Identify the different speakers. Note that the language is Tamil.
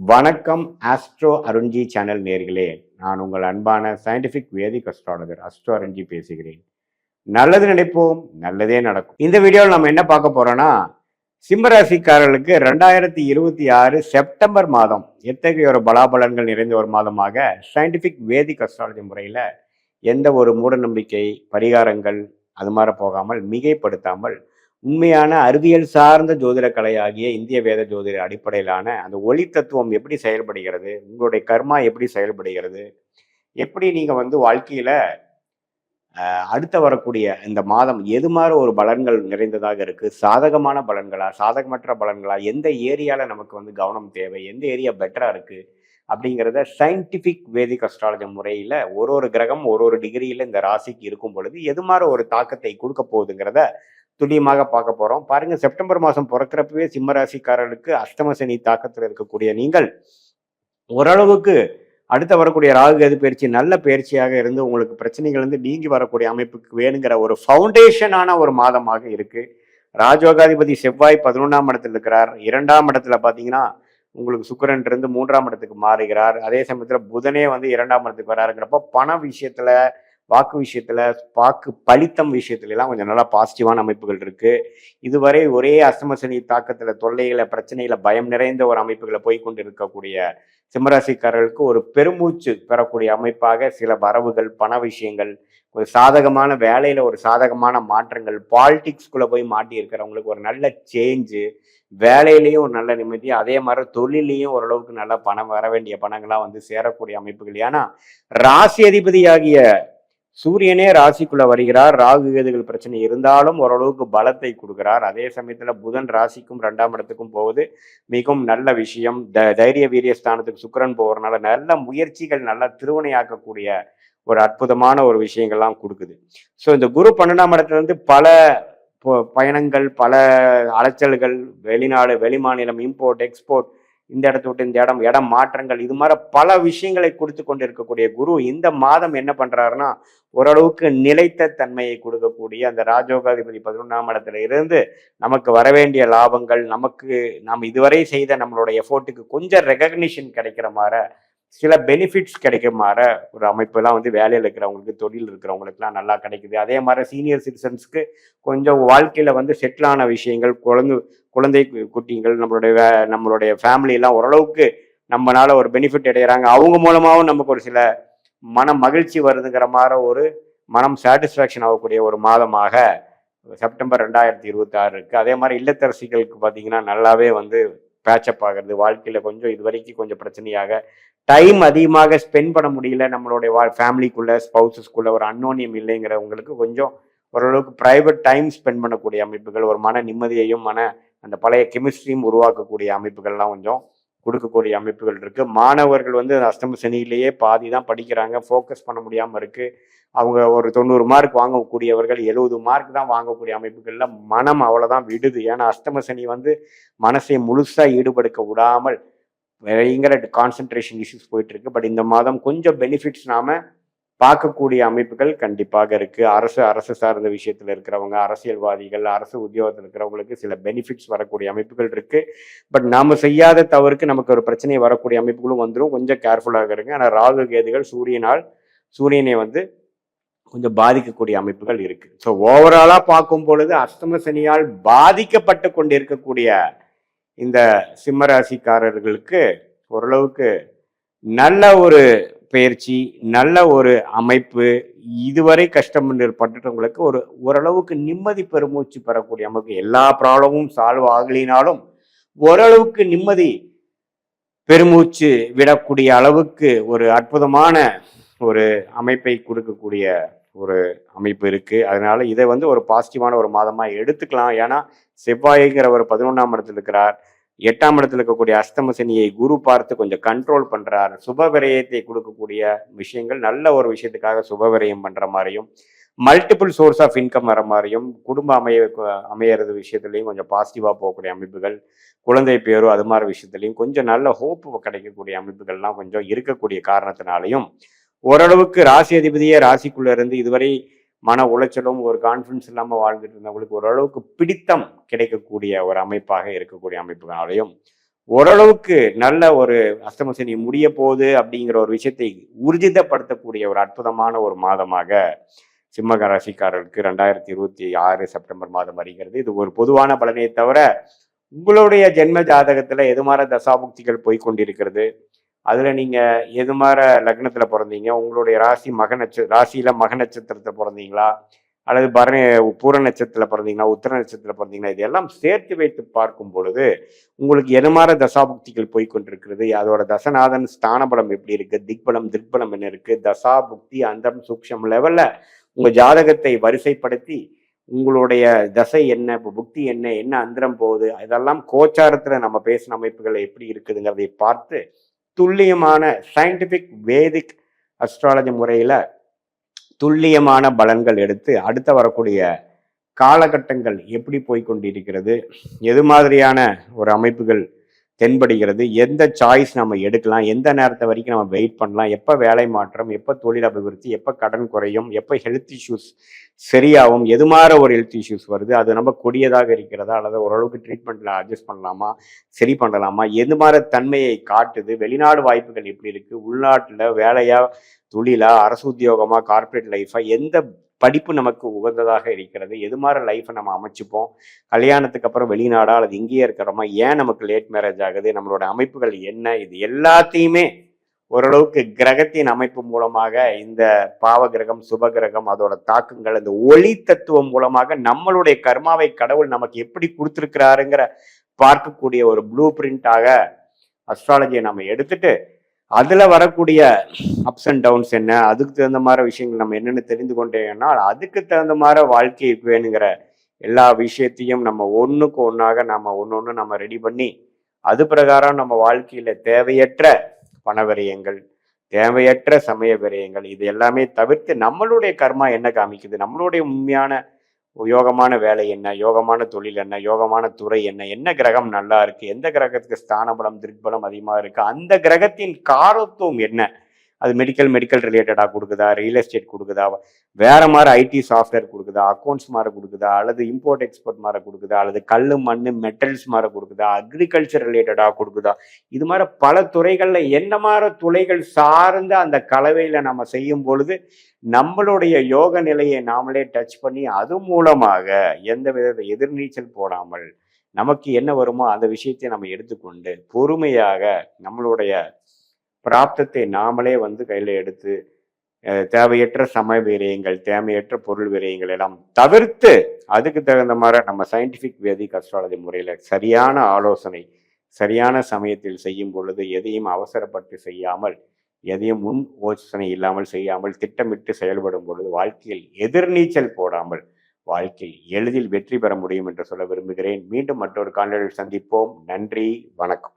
Speaker 1: வணக்கம் ஆஸ்ட்ரோ அருண்ஜி சேனல் நேர்களே. நான் உங்கள் அன்பான சயின்டிபிக் வேதிக் அஸ்ட்ராலஜர் அஸ்ட்ரோ அருண்ஜி பேசுகிறேன். நல்லது நினைப்போம், நல்லதே நடக்கும். இந்த வீடியோவில் நம்ம என்ன பார்க்க போறோம்னா, சிம்மராசிக்காரர்களுக்கு 2026 செப்டம்பர் மாதம் எத்தகைய ஒரு பலாபலன்கள் நிறைந்த ஒரு மாதமாக சயின்டிபிக் வேதிக் அஸ்ட்ராலஜி முறையில் எந்த ஒரு மூட நம்பிக்கை பரிகாரங்கள் அது மாதிரி போகாமல் மிகைப்படுத்தாமல் உண்மையான அறிவியல் சார்ந்த ஜோதிட கலையாகிய இந்திய வேத ஜோதிட அடிப்படையிலான அந்த ஒளி தத்துவம் எப்படி செயல்படுகிறது, உங்களுடைய கர்மா எப்படி செயல்படுகிறது, எப்படி நீங்க வாழ்க்கையில அடுத்த வரக்கூடிய இந்த மாதம் எது மாதிரி ஒரு பலன்கள் நிறைந்ததாக இருக்கு, சாதகமான பலன்களா சாதகமற்ற பலன்களா, எந்த ஏரியால நமக்கு கவனம் தேவை, எந்த ஏரியா பெட்டரா இருக்கு அப்படிங்கிறத சயின்டிபிக் வேதிக் அஸ்ட்ராலஜி முறையில ஒரு கிரகம் ஒரு டிகிரியில இந்த ராசிக்கு இருக்கும் பொழுது எது மாதிரி ஒரு தாக்கத்தை கொடுக்க போகுதுங்கிறத துல்லியமாக பார்க்க போறோம். பாருங்க, செப்டம்பர் மாதம் பிறக்கிறப்பவே சிம்ம ராசிக்காரர்களுக்கு அஷ்டம சனி தாக்கத்தில் இருக்கக்கூடிய நீங்கள் ஓரளவுக்கு அடுத்த வரக்கூடிய ராகு கேது பயிற்சி நல்ல பயிற்சியாக இருந்து உங்களுக்கு பிரச்சனைகள் நீங்கி வரக்கூடிய அமைப்புக்கு வேணுங்கிற ஒரு ஃபவுண்டேஷனான ஒரு மாதமாக இருக்கு. ராஜயோகாதிபதி செவ்வாய் 11ஆம் இடத்துல இருக்கிறார். 2ஆம் இடத்துல பாத்தீங்கன்னா உங்களுக்கு சுக்கிரன் இருந்து 3ஆம் இடத்துக்கு மாறுகிறார். அதே சமயத்துல புதனே 2ஆம் இடத்துக்கு வராருங்கிறப்ப பண விஷயத்துல, வாக்கு விஷயத்துல, வாக்கு பலித்தம் விஷயத்துல எல்லாம் கொஞ்சம் நல்லா பாசிட்டிவான அமைப்புகள் இருக்கு. இதுவரை ஒரே அஷ்டம சனி தாக்கத்துல தொல்லைகளை, பிரச்சனைகளை, பயம் நிறைந்த ஒரு அமைப்புகளை போய்கொண்டு இருக்கக்கூடிய சிம்மராசிக்காரர்களுக்கு ஒரு பெருமூச்சு பெறக்கூடிய அமைப்பாக சில வரவுகள், பண விஷயங்கள், ஒரு சாதகமான வேலையில ஒரு சாதகமான மாற்றங்கள், பாலிடிக்ஸ்குள்ள போய் மாட்டி இருக்கிறவங்களுக்கு ஒரு நல்ல சேஞ்சு, வேலையிலையும் ஒரு நல்ல நிம்மதி, அதே மாதிரி தொழிலையும் ஓரளவுக்கு நல்ல பணம் வர வேண்டிய பணங்கள்லாம் சேரக்கூடிய அமைப்புகள். ஏன்னா ராசி அதிபதியாகிய சூரியனே ராசிக்குள்ள வருகிறார். ராகு கேதுகள் பிரச்சனை இருந்தாலும் ஓரளவுக்கு பலத்தை கொடுக்கிறார். அதே சமயத்துல புதன் ராசிக்கும் 2ஆம் இடத்துக்கும் போவது மிகவும் நல்ல விஷயம். தைரிய வீரிய ஸ்தானத்துக்கு சுக்கிரன் போகிறதுனால நல்ல முயற்சிகள், நல்ல திருவினையாக்கக்கூடிய ஒரு அற்புதமான ஒரு விஷயங்கள்லாம் கொடுக்குது. ஸோ இந்த குரு 12ஆம் இடத்துல பல பயணங்கள், பல அலைச்சல்கள், வெளிநாடு, வெளிமாநிலம், இம்போர்ட் எக்ஸ்போர்ட், இந்த இடத்த விட்டு இந்த இடம் மாற்றங்கள், இது மாதிரி பல விஷயங்களை கொடுத்து கொண்டு இருக்கக்கூடிய குரு இந்த மாதம் என்ன பண்றாருன்னா ஓரளவுக்கு நிலைத்த தன்மையை கொடுக்கக்கூடிய அந்த ராஜயோகாதிபதி 11ஆம் இடத்துல இருந்து நமக்கு வரவேண்டிய லாபங்கள், நாம் இதுவரை செய்த நம்மளுடைய எஃபோர்ட்டுக்கு கொஞ்சம் ரெகக்னிஷன் கிடைக்கிற மாதிரி, சில பெனிஃபிட்ஸ் கிடைக்குமாற ஒரு அமைப்புலாம் வேலையில் இருக்கிறவங்களுக்கு, தொழில் இருக்கிறவங்களுக்குலாம் நல்லா கிடைக்குது. அதே மாதிரி சீனியர் சிட்டிசன்ஸ்க்கு கொஞ்சம் வாழ்க்கையில் செட்டிலான விஷயங்கள், குழந்தை குட்டிகள், நம்மளுடைய ஃபேமிலியெல்லாம் ஓரளவுக்கு நம்மளால ஒரு பெனிஃபிட் அடைகிறாங்க. அவங்க மூலமாகவும் நமக்கு ஒரு சில மன மகிழ்ச்சி வருதுங்கிற மாதிரி ஒரு மனம் சாட்டிஸ்ஃபேக்ஷன் ஆகக்கூடிய ஒரு மாதமாக செப்டம்பர் 2026 இருக்கு. அதே மாதிரி இல்லத்தரசிகளுக்கு பார்த்தீங்கன்னா நல்லாவே பேச்சப் ஆகிறது. வாழ்க்கையில் கொஞ்சம் இது வரைக்கும் கொஞ்சம் பிரச்சனையாக டைம் அதிகமாக ஸ்பெண்ட் பண்ண முடியல, நம்மளுடைய ஃபேமிலிக்குள்ள, ஸ்பௌசஸ்குள்ள ஒரு அன்னோனியம் இல்லைங்கிறவங்களுக்கு கொஞ்சம் ஓரளவுக்கு ப்ரைவேட் டைம் ஸ்பெண்ட் பண்ணக்கூடிய அமைப்புகள், ஒரு மன நிம்மதியையும் அந்த பழைய கெமிஸ்ட்ரியும் உருவாக்கக்கூடிய அமைப்புகள்லாம் கொஞ்சம் கொடுக்கக்கூடிய அமைப்புகள் இருக்கு. மாணவர்கள் அஷ்டம சனியிலேயே பாதி தான் படிக்கிறாங்க, ஃபோக்கஸ் பண்ண முடியாமல் இருக்கு. அவங்க ஒரு 90 மார்க் வாங்கக்கூடியவர்கள் 70 மார்க் தான் வாங்கக்கூடிய அமைப்புகள்ல மனம் அவ்வளவுதான் விடுது. ஏன்னா அஷ்டம சனி மனசை முழுசா ஈடுபடுத்த விடாமல் பயங்கர கான்சென்ட்ரேஷன் இஷ்யூஸ் போயிட்டு இருக்கு. பட் இந்த மாதம் கொஞ்சம் பெனிஃபிட்ஸ் நாம பார்க்கக்கூடிய அமைப்புகள் கண்டிப்பாக இருக்கு. அரசு சார்ந்த விஷயத்துல இருக்கிறவங்க, அரசியல்வாதிகள், அரசு உத்தியோகத்தில் இருக்கிறவங்களுக்கு சில பெனிஃபிட்ஸ் வரக்கூடிய அமைப்புகள் இருக்கு. பட் நாம செய்யாத தவறுக்கு நமக்கு ஒரு பிரச்சனை வரக்கூடிய அமைப்புகளும் வந்துடும். கொஞ்சம் கேர்ஃபுல்லாக இருங்க. ஆனால் ராகு கேதுகள் சூரியனை கொஞ்சம் பாதிக்கக்கூடிய அமைப்புகள் இருக்கு. ஸோ ஓவராலா பார்க்கும் பொழுது அஷ்டம சனியால் பாதிக்கப்பட்டு கொண்டு இருக்கக்கூடிய இந்த சிம்மராசிக்காரர்களுக்கு ஓரளவுக்கு நல்ல ஒரு பயிற்சி, நல்ல ஒரு அமைப்பு, இதுவரை கஷ்டப்பட்டுறவங்களுக்கு ஓரளவுக்கு நிம்மதி பெருமூச்சு பெறக்கூடிய அமைப்பு. எல்லா ப்ராப்ளமும் சால்வ் ஆகலினாலும் ஓரளவுக்கு நிம்மதி பெருமூச்சு விடக்கூடிய அளவுக்கு ஒரு அற்புதமான ஒரு அமைப்பை கொடுக்கக்கூடிய ஒரு அமைப்பு இருக்கு. அதனால இதை ஒரு பாசிட்டிவான ஒரு மாதமா எடுத்துக்கலாம். ஏன்னா செவ்வாய்ங்கிறவர் 11ஆம் இடத்துல இருக்கிறார். 8ஆம் இடத்துல இருக்கக்கூடிய அஷ்டம சனியை குரு பார்த்து கொஞ்சம் கண்ட்ரோல் பண்றார். சுப விரயத்தை கொடுக்கக்கூடிய விஷயங்கள், நல்ல ஒரு விஷயத்துக்காக சுப விரயம் பண்ற மாதிரியும், மல்டிபிள் சோர்ஸ் ஆஃப் இன்கம் வர மாதிரியும், குடும்ப அமையறது விஷயத்துலையும் கொஞ்சம் பாசிட்டிவா போகக்கூடிய அமைப்புகள், குழந்தை பேரோ அது மாதிரி விஷயத்துலையும் கொஞ்சம் நல்ல ஹோப் கிடைக்கக்கூடிய அமைப்புகள்லாம் கொஞ்சம் இருக்கக்கூடிய காரணத்தினாலையும் ஓரளவுக்கு ராசி அதிபதியே ராசிக்குள்ள இருந்து இதுவரை மன உளைச்சலும் ஒரு கான்ஃபிடன்ஸ் இல்லாமல் வாழ்ந்துட்டு இருந்தவங்களுக்கு ஓரளவுக்கு பிடித்தம் கிடைக்கக்கூடிய ஒரு அமைப்பாக இருக்கக்கூடிய அமைப்புகளாலையும் ஓரளவுக்கு நல்ல ஒரு அஷ்டம சனி முடிய போகுது அப்படிங்கிற ஒரு விஷயத்தை ஊர்ஜிதப்படுத்தக்கூடிய ஒரு அற்புதமான ஒரு மாதமாக சிம்ம ராசிக்காரர்களுக்கு 2026 செப்டம்பர் மாதம் வருகிறது. இது ஒரு பொதுவான பலனை தவிர உங்களுடைய ஜென்ம ஜாதகத்துல எதுமாற தசாபுக்திகள் போய்கொண்டிருக்கிறது, அதுல நீங்க எதுமாற லக்னத்துல பிறந்தீங்க, உங்களுடைய ராசியில மக நட்சத்திரத்தை பிறந்தீங்களா, அல்லது பூர நட்சத்திரத்துல பிறந்தீங்களா, உத்தர நட்சத்திரத்துல பிறந்தீங்களா, இதெல்லாம் சேர்த்து வைத்து பார்க்கும் பொழுது உங்களுக்கு எதுமாற தசாபுக்திகள் போய்கொண்டிருக்கிறது, அதோட தசநாதன் ஸ்தான பலம் எப்படி இருக்கு, திக்பலம் திருப்பலம் என்ன இருக்கு, தசாபுக்தி அந்தம் சூக்ஷம் லெவல்ல உங்க ஜாதகத்தை வரிசைப்படுத்தி உங்களுடைய தசை என்ன, இப்போ புக்தி என்ன, என்ன அந்தரம் போகுது, இதெல்லாம் கோச்சாரத்துல நம்ம பேசின அமைப்புகள் எப்படி இருக்குதுங்கிறதை பார்த்து துல்லியமான சயின்டிபிக் வேதிக் அஸ்ட்ராலஜி முறையில துல்லியமான பலன்கள் எடுத்து அடுத்த வரக்கூடிய காலகட்டங்கள் எப்படி போய்கொண்டிருக்கிறது, எது மாதிரியான ஒரு அமைப்புகள் தென்படுகிறது, எந்த சாய்ஸ் நம்ம எடுக்கலாம், எந்த நேரத்தை வரைக்கும் நம்ம வெயிட் பண்ணலாம், எப்போ வேலை மாற்றம், எப்போ தொழில் அபிவிருத்தி, எப்போ கடன் குறையும், எப்போ ஹெல்த் இஷ்யூஸ் சரியாகும், எது மாதிரி ஒரு ஹெல்த் இஷ்யூஸ் வருது, அது நம்ம கொடியதாக இருக்கிறதா அல்லது ஓரளவுக்கு ட்ரீட்மெண்ட்ல அட்ஜஸ்ட் பண்ணலாமா, சரி பண்ணலாமா, எது மாதிரி தன்மையை காட்டுது, வெளிநாடு வாய்ப்புகள் எப்படி இருக்கு, உள்நாட்டில் வேலையா, தொழிலா, அரசு உத்தியோகமா, கார்பரேட் லைஃபா, எந்த படிப்பு நமக்கு உகந்ததாக இருக்கிறது, எது மாதிரி லைஃப்பை நம்ம அமைச்சுப்போம், கல்யாணத்துக்கு அப்புறம் வெளிநாடா அல்லது இங்கேயே இருக்கிறோமா, ஏன் நமக்கு லேட் மேரேஜ் ஆகுது, நம்மளோட அமைப்புகள் என்ன, இது எல்லாத்தையுமே ஓரளவுக்கு கிரகத்தின் அமைப்பு மூலமாக இந்த பாவ கிரகம் சுப கிரகம் அதோட தாக்கங்கள் இந்த ஒளி தத்துவம் மூலமாக நம்மளுடைய கர்மாவை கடவுள் நமக்கு எப்படி கொடுத்துருக்கிறாருங்கிற பார்க்கக்கூடிய ஒரு ப்ளூ பிரிண்டாக அஸ்ட்ராலஜியை நம்ம எடுத்துட்டு அதுல வரக்கூடிய அப்ஸ் அண்ட் டவுன்ஸ் என்ன, அதுக்கு தகுந்த மாதிரி விஷயங்கள் நம்ம என்னென்னு தெரிந்து கொண்டேன்னா அதுக்கு தகுந்த மாதிரி வாழ்க்கைக்கு வேணுங்கிற எல்லா விஷயத்தையும் நம்ம ஒன்றுக்கு ஒன்றாக நம்ம ஒன்று நம்ம ரெடி பண்ணி அது பிரகாரம் நம்ம வாழ்க்கையில தேவையற்ற பண விரயங்கள், தேவையற்ற சமய விரயங்கள் இது எல்லாமே தவிர்த்து நம்மளுடைய கர்மா என்ன காமிக்குது, நம்மளுடைய உண்மையான யோகமான வேலை என்ன, யோகமான தொழில் என்ன, யோகமான துறை என்ன, என்ன கிரகம் நல்லா இருக்கு, எந்த கிரகத்துக்கு ஸ்தான பலம் திருப்பலம் அதிகமாக இருக்கு, அந்த கிரகத்தின் காரத்துவம் என்ன, அது மெடிக்கல் ரிலேட்டடாக கொடுக்குதா, ரியல் எஸ்டேட் கொடுக்குதா, வேற மாதிரி ஐடி சாஃப்ட்வேர் கொடுக்குதா, அக்கௌண்ட்ஸ் மாதிரி கொடுக்குதா, அல்லது இம்போர்ட் எக்ஸ்போர்ட் மாதிரி கொடுக்குதா, அல்லது கல் மண் மெட்டல்ஸ் மாதிரி கொடுக்குதா, அக்ரிகல்ச்சர் ரிலேட்டடாக கொடுக்குதா, இது மாதிரி பல துறைகள்ல என்ன மாதிரி துறைகள் சார்ந்த அந்த கலவையில நம்ம செய்யும் பொழுது நம்மளுடைய யோக நிலையை நாமளே டச் பண்ணி அது மூலமாக எந்த வித எதிர்நீச்சல் போடாமல் நமக்கு என்ன வருமோ அந்த விஷயத்தை நம்ம எடுத்துக்கொண்டு பொறுமையாக நம்மளுடைய பிராப்தத்தை நாமளே கையில எடுத்து தேவையற்ற சமய விரயங்கள், தேவையற்ற பொருள் விரயங்கள் எல்லாம் தவிர்த்து அதுக்கு தகுந்த மாதிரி நம்ம சயின்டிபிக் வேதிக் அஸ்ட்ராலஜி முறையில சரியான ஆலோசனை சரியான சமயத்தில் செய்யும் பொழுது எதையும் அவசரப்பட்டு செய்யாமல், எதையும் முன் யோசனை இல்லாமல் செய்யாமல் திட்டமிட்டு செயல்படும் பொழுது வாழ்க்கையில் எதிர்நீச்சல் போடாமல் வாழ்க்கையில் எளிதில் வெற்றி பெற முடியும் என்று சொல்ல விரும்புகிறேன். மீண்டும் மற்றொரு காணொளியில் சந்திப்போம். நன்றி, வணக்கம்.